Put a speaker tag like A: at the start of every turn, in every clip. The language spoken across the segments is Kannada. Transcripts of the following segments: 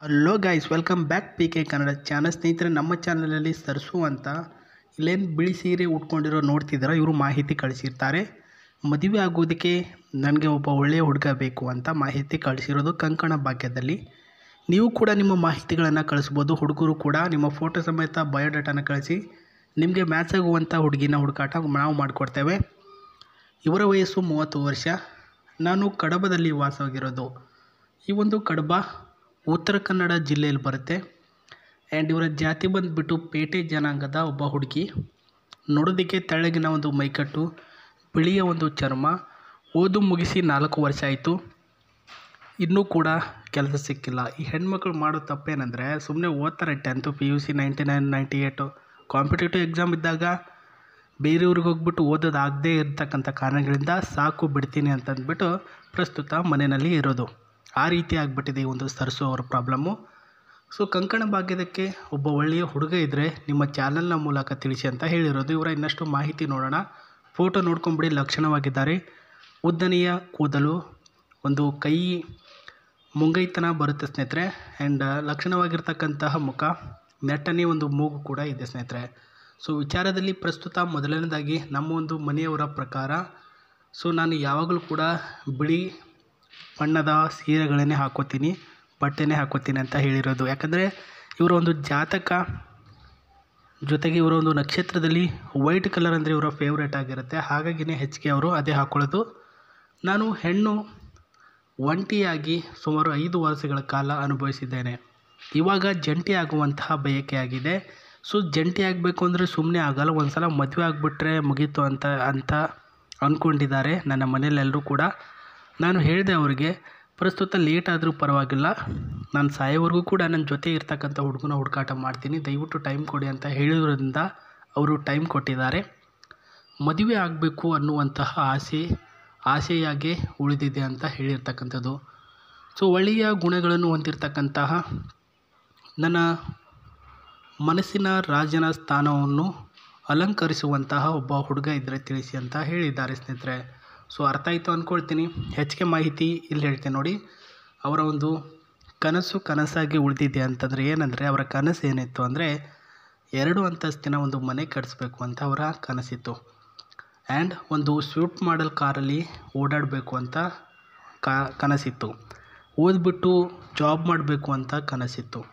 A: Hello guys, welcome back P K Kannada channel. ಸ್ನೇಹಿತರೆ, ನಮ್ಮ ಚಾನಲಲ್ಲಿ ಸರ್ಸು ಅಂತ ಇಲ್ಲೇನು ಬಿಳಿ ಸೀರೆ ಉಟ್ಕೊಂಡಿರೋ ನೋಡ್ತಿದ್ದೀರ, ಇವರು ಮಾಹಿತಿ ಕಳಿಸಿರ್ತಾರೆ. ಮದುವೆ ಆಗೋದಕ್ಕೆ ನನಗೆ ಒಬ್ಬ ಒಳ್ಳೆಯ ಹುಡುಗ ಬೇಕು ಅಂತ ಮಾಹಿತಿ ಕಳಿಸಿರೋದು ಕಂಕಣ ಭಾಗ್ಯದಲ್ಲಿ. ನೀವು ಕೂಡ ನಿಮ್ಮ ಮಾಹಿತಿಗಳನ್ನು ಕಳಿಸ್ಬೋದು. ಹುಡುಗರು ಕೂಡ ನಿಮ್ಮ ಫೋಟೋ ಸಮೇತ ಬಯೋಡಾಟಾನ ಕಳಿಸಿ ನಿಮಗೆ ಮ್ಯಾಚ್ ಆಗುವಂಥ ಹುಡುಗಿನ ಹುಡುಕಾಟ ನಾವು ಮಾಡಿಕೊಡ್ತೇವೆ. ಇವರ ವಯಸ್ಸು 30 ವರ್ಷ. ನಾನು ಕಡಬದಲ್ಲಿ ವಾಸವಾಗಿರೋದು. ಈ ಒಂದು ಕಡಬ ಉತ್ತರ ಕನ್ನಡ ಜಿಲ್ಲೆಯಲ್ಲಿ ಬರುತ್ತೆ. ಆ್ಯಂಡ್ ಇವರ ಜಾತಿ ಬಂದುಬಿಟ್ಟು ಪೇಟೆ ಜನಾಂಗದ ಒಬ್ಬ ಹುಡುಗಿ. ನೋಡೋದಕ್ಕೆ ತೆಳ್ಳಗಿನ ಒಂದು ಮೈಕಟ್ಟು, ಬಿಳಿಯ ಒಂದು ಚರ್ಮ. ಓದು ಮುಗಿಸಿ 4 ವರ್ಷ ಆಯಿತು. ಇನ್ನೂ ಕೂಡ ಕೆಲಸ ಸಿಕ್ಕಿಲ್ಲ. ಈ ಹೆಣ್ಮಕ್ಳು ಮಾಡೋ ತಪ್ಪೇನೆಂದರೆ, ಸುಮ್ಮನೆ ಓದ್ತಾರೆ. 10th PUC 99, 98 ಕಾಂಪಿಟೇಟಿವ್ ಎಕ್ಸಾಮ್ ಇದ್ದಾಗ ಬೇರೆಯವ್ರಿಗೆ ಹೋಗ್ಬಿಟ್ಟು ಓದೋದಾಗದೇ ಇರತಕ್ಕಂಥ ಕಾರಣಗಳಿಂದ ಸಾಕು ಬಿಡ್ತೀನಿ ಅಂತಂದ್ಬಿಟ್ಟು ಪ್ರಸ್ತುತ ಮನೆಯಲ್ಲಿ ಇರೋದು. ಆ ರೀತಿ ಆಗಿಬಿಟ್ಟಿದೆ ಈ ಒಂದು ಸರ್ಸು ಅವರ ಪ್ರಾಬ್ಲಮ್ಮು. ಸೊ ಕಂಕಣ ಭಾಗ್ಯದಕ್ಕೆ ಒಬ್ಬ ಒಳ್ಳೆಯ ಹುಡುಗ ಇದ್ದರೆ ನಿಮ್ಮ ಚಾನಲ್ನ ಮೂಲಕ ತಿಳಿಸಿ ಅಂತ ಹೇಳಿರೋದು. ಇವರ ಇನ್ನಷ್ಟು ಮಾಹಿತಿ ನೋಡೋಣ. ಫೋಟೋ ನೋಡ್ಕೊಂಬಿಡಿ, ಲಕ್ಷಣವಾಗಿದ್ದಾರೆ. ಉದ್ದನೆಯ ಕೂದಲು, ಒಂದು ಕೈ ಮುಂಗೈತನ ಬರುತ್ತೆ ಸ್ನೇಹಿತರೆ. ಆ್ಯಂಡ್ ಲಕ್ಷಣವಾಗಿರ್ತಕ್ಕಂತಹ ಮುಖ, ನೆಟ್ಟನೆ ಒಂದು ಮೂಗು ಕೂಡ ಇದೆ ಸ್ನೇಹಿತರೆ. ಸೊ ವಿಚಾರದಲ್ಲಿ ಪ್ರಸ್ತುತ ಮೊದಲನೇದಾಗಿ ನಮ್ಮ ಒಂದು ಮನೆಯವರ ಪ್ರಕಾರ, ಸೊ ನಾನು ಯಾವಾಗಲೂ ಕೂಡ ಬಿಳಿ ಬಣ್ಣದ ಸೀರೆಗಳನ್ನೇ ಹಾಕೋತೀನಿ, ಬಟ್ಟೆನೇ ಹಾಕೋತೀನಿ ಅಂತ ಹೇಳಿರೋದು. ಯಾಕಂದರೆ ಇವರ ಒಂದು ಜಾತಕ ಜೊತೆಗೆ ಇವರ ಒಂದು ನಕ್ಷತ್ರದಲ್ಲಿ ವೈಟ್ ಕಲರ್ ಅಂದರೆ ಇವರ ಫೇವ್ರೇಟ್ ಆಗಿರುತ್ತೆ. ಹಾಗಾಗಿನೇ ಹೆಚ್ಚಿಗೆ ಅವರು ಅದೇ ಹಾಕ್ಕೊಳ್ಳೋದು. ನಾನು ಹೆಣ್ಣು ಒಂಟಿಯಾಗಿ ಸುಮಾರು 5 ವರ್ಷಗಳ ಕಾಲ ಅನುಭವಿಸಿದ್ದೇನೆ. ಇವಾಗ ಜಂಟಿ ಆಗುವಂತಹ ಬಯಕೆ ಆಗಿದೆ. ಸೊ ಜಂಟಿ ಆಗಬೇಕು ಅಂದರೆ ಸುಮ್ಮನೆ ಆಗಲ್ಲ. ಒಂದು ಸಲ ಮದುವೆ ಆಗಿಬಿಟ್ರೆ ಮುಗೀತು ಅಂತ ಅಂದ್ಕೊಂಡಿದ್ದಾರೆ ನನ್ನ ಮನೆಯಲ್ಲೆಲ್ಲರೂ ಕೂಡ. ನಾನು ಹೇಳಿದೆ ಅವರಿಗೆ, ಪ್ರಸ್ತುತ ಲೇಟ್ ಆದರೂ ಪರವಾಗಿಲ್ಲ, ನಾನು ಸಾಯೋವರೆಗೂ ಕೂಡ ನನ್ನ ಜೊತೆ ಇರ್ತಕ್ಕಂಥ ಹುಡುಗನ ಹುಡುಕಾಟ ಮಾಡ್ತೀನಿ, ದಯವಿಟ್ಟು ಟೈಮ್ ಕೊಡಿ ಅಂತ ಹೇಳಿರೋದ್ರಿಂದ ಅವರು ಟೈಮ್ ಕೊಟ್ಟಿದ್ದಾರೆ. ಮದುವೆ ಆಗಬೇಕು ಅನ್ನುವಂತಹ ಆಸೆಯಾಗೆ ಉಳಿದಿದೆ ಅಂತ ಹೇಳಿರ್ತಕ್ಕಂಥದ್ದು. ಸೊ ಒಳ್ಳೆಯ ಗುಣಗಳನ್ನು ಹೊಂದಿರತಕ್ಕಂತಹ, ನನ್ನ ಮನಸ್ಸಿನ ರಾಜನ ಸ್ಥಾನವನ್ನು ಅಲಂಕರಿಸುವಂತಹ ಒಬ್ಬ ಹುಡುಗ ಇದ್ದರೆ ತಿಳಿಸಿ ಅಂತ ಹೇಳಿದ್ದಾರೆ ಸ್ನೇಹಿತರೆ. ಸೊ ಅರ್ಥ ಆಯಿತು ಅಂದ್ಕೊಳ್ತೀನಿ. ಹೆಚ್ಚಿಗೆ ಮಾಹಿತಿ ಇಲ್ಲಿ ಹೇಳ್ತೇನೆ ನೋಡಿ. ಅವರ ಒಂದು ಕನಸಾಗಿ ಉಳಿದಿದೆ ಅಂತಂದರೆ ಏನಂದರೆ, ಅವರ ಕನಸು ಏನಿತ್ತು ಅಂದರೆ 2 ಅಂತಸ್ತಿನ ಒಂದು ಮನೆ ಕಟ್ಟಿಸ್ಬೇಕು ಅಂತ ಅವರ ಕನಸಿತ್ತು. ಆ್ಯಂಡ್ ಒಂದು ಸ್ವಿಫ್ಟ್ ಮಾಡೆಲ್ ಕಾರಲ್ಲಿ ಓಡಾಡಬೇಕು ಅಂತ ಕನಸಿತ್ತು. ಓದ್ಬಿಟ್ಟು ಜಾಬ್ ಮಾಡಬೇಕು ಅಂತ ಕನಸಿತ್ತು.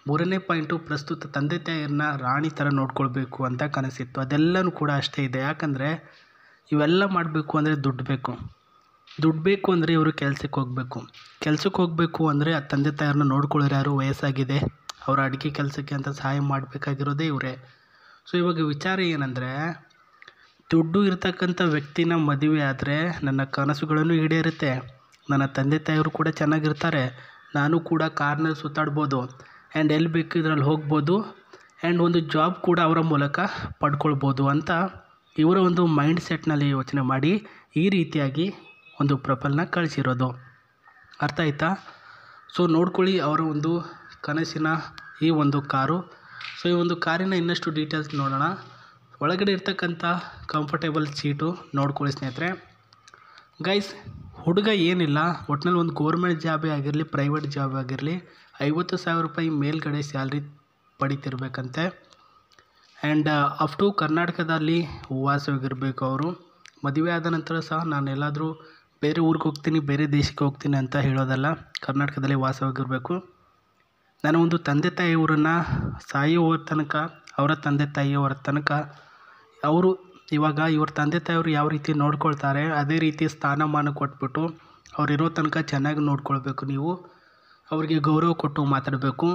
A: 3ನೇ ಪಾಯಿಂಟು, ಪ್ರಸ್ತುತ ತಂದೆ ತಾಯಿಯರನ್ನ ರಾಣಿ ಥರ ನೋಡ್ಕೊಳ್ಬೇಕು ಅಂತ ಕನಸಿತ್ತು. ಅದೆಲ್ಲನೂ ಕೂಡ ಅಷ್ಟೇ ಇದೆ. ಯಾಕಂದರೆ ಇವೆಲ್ಲ ಮಾಡಬೇಕು ಅಂದರೆ ದುಡ್ಡು ಬೇಕು ಅಂದರೆ ಇವರು ಕೆಲ್ಸಕ್ಕೆ ಹೋಗಬೇಕು ಅಂದರೆ ಆ ತಂದೆ ತಾಯಿಯರನ್ನ ನೋಡ್ಕೊಳ್ಳೋರು ಯಾರು, ವಯಸ್ಸಾಗಿದೆ, ಅವರ ಅಡುಗೆ ಕೆಲಸಕ್ಕೆ ಅಂತ ಸಹಾಯ ಮಾಡಬೇಕಾಗಿರೋದೇ ಇವರೇ. ಸೊ ಇವಾಗ ವಿಚಾರ ಏನಂದರೆ, ದುಡ್ಡು ಇರ್ತಕ್ಕಂಥ ವ್ಯಕ್ತಿನ ಮದುವೆ ಆದರೆ ನನ್ನ ಕನಸುಗಳನ್ನು ಈಡೇರುತ್ತೆ, ನನ್ನ ತಂದೆ ತಾಯಿಯವರು ಕೂಡ ಚೆನ್ನಾಗಿರ್ತಾರೆ, ನಾನು ಕೂಡ ಕಾರ್ನಲ್ಲಿ ಸುತ್ತಾಡ್ಬೋದು, ಆ್ಯಂಡ್ ಎಲ್ಲಿ ಬೇಕು ಇದರಲ್ಲಿ ಹೋಗ್ಬೋದು, ಆ್ಯಂಡ್ ಒಂದು ಜಾಬ್ ಕೂಡ ಅವರ ಮೂಲಕ ಪಡ್ಕೊಳ್ಬೋದು ಅಂತ ಇವರ ಒಂದು ಮೈಂಡ್ ಸೆಟ್ನಲ್ಲಿ ಯೋಚನೆ ಮಾಡಿ ಈ ರೀತಿಯಾಗಿ ಒಂದು ಪ್ರಪಲ್ನ ಕಳಿಸಿರೋದು. ಅರ್ಥ ಆಯ್ತಾ? ಸೊ ನೋಡ್ಕೊಳ್ಳಿ ಅವರ ಒಂದು ಕನಸಿನ ಈ ಒಂದು ಕಾರು. ಸೊ ಈ ಒಂದು ಕಾರಿನ ಇನ್ನಷ್ಟು ಡೀಟೇಲ್ಸ್ ನೋಡೋಣ. ಒಳಗಡೆ ಇರ್ತಕ್ಕಂಥ ಕಂಫರ್ಟೇಬಲ್ ಸೀಟು ನೋಡ್ಕೊಳ್ಳಿ ಸ್ನೇಹಿತರೆ. ಗೈಸ್, ಹುಡುಗ ಏನಿಲ್ಲ, ಒಟ್ಟಿನಲ್ಲಿ ಒಂದು ಗೌರ್ಮೆಂಟ್ ಜಾಬೇ ಆಗಿರಲಿ, ಪ್ರೈವೇಟ್ ಜಾಬ್ ಆಗಿರಲಿ, 50,000 ರೂಪಾಯಿ ಮೇಲ್ಗಡೆ ಸ್ಯಾಲ್ರಿ ಪಡಿತಿರ್ಬೇಕಂತೆ. ಆ್ಯಂಡ್ ಅಪ್ ಟು ಕರ್ನಾಟಕದಲ್ಲಿ ವಾಸವಾಗಿರಬೇಕು ಅವರು. ಮದುವೆ ಆದ ನಂತರ ಸಹ ನಾನು ಎಲ್ಲಾದರೂ ಬೇರೆ ಊರಿಗೆ ಹೋಗ್ತೀನಿ, ಬೇರೆ ದೇಶಕ್ಕೆ ಹೋಗ್ತೀನಿ ಅಂತ ಹೇಳೋದಲ್ಲ, ಕರ್ನಾಟಕದಲ್ಲಿ ವಾಸವಾಗಿರಬೇಕು. ನಾನು ಒಂದು ತಂದೆ ತಾಯಿಯವರನ್ನು ಸಾಯುವ ತನಕ, ಅವರ ತಂದೆ ತಾಯಿಯವರ ತನಕ ಅವರು ಇವಾಗ ಇವ್ರ ತಂದೆ ತಾಯಿಯವರು ಯಾವ ರೀತಿ ನೋಡ್ಕೊಳ್ತಾರೆ ಅದೇ ರೀತಿ ಸ್ಥಾನಮಾನ ಕೊಟ್ಬಿಟ್ಟು ಅವರಿರೋ ತನಕ ಚೆನ್ನಾಗಿ ನೋಡ್ಕೊಳ್ಬೇಕು. ನೀವು ಅವರಿಗೆ ಗೌರವ ಕೊಟ್ಟು ಮಾತಾಡಬೇಕು.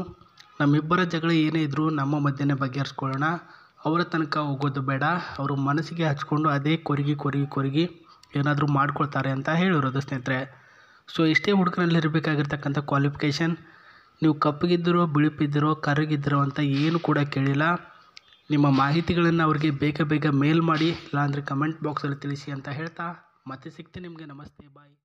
A: ನಮ್ಮಿಬ್ಬರ ಜಗಳ ಏನೇ ಇದ್ದರೂ ನಮ್ಮ ಮಧ್ಯೆ ಬಗೆಹರಿಸ್ಕೊಳ್ಳೋಣ, ಅವರ ತನಕ ಹೋಗೋದು ಬೇಡ. ಅವರು ಮನಸ್ಸಿಗೆ ಹಚ್ಕೊಂಡು ಅದೇ ಕೊರಗಿ ಏನಾದರೂ ಮಾಡ್ಕೊಳ್ತಾರೆ ಅಂತ ಹೇಳಿರೋದು ಸ್ನೇಹಿತರೆ. ಸೊ ಇಷ್ಟೇ ಹುಡುಗನಲ್ಲಿ ಇರಬೇಕಾಗಿರ್ತಕ್ಕಂಥ ಕ್ವಾಲಿಫಿಕೇಷನ್. ನೀವು ಕಪ್ಪಗಿದ್ದಿರೋ, ಬಿಳುಪಿದ್ದಿರೋ, ಕರ್ರಗಿದ್ದಿರೋ ಅಂತ ಏನು ಕೂಡ ಕೇಳಿಲ್ಲ. ನಿಮ್ಮ ಮಾಹಿತಿಗಳನ್ನು ಅವರಿಗೆ ಬೇಗ ಮೇಲ್ ಮಾಡಿ, ಇಲ್ಲಾಂದರೆ ಕಮೆಂಟ್ ಬಾಕ್ಸಲ್ಲಿ ತಿಳಿಸಿ ಅಂತ ಹೇಳ್ತಾ ಮತ್ತೆ ಸಿಗ್ತೀನಿ ನಿಮಗೆ. ನಮಸ್ತೆ, ಬಾಯ್.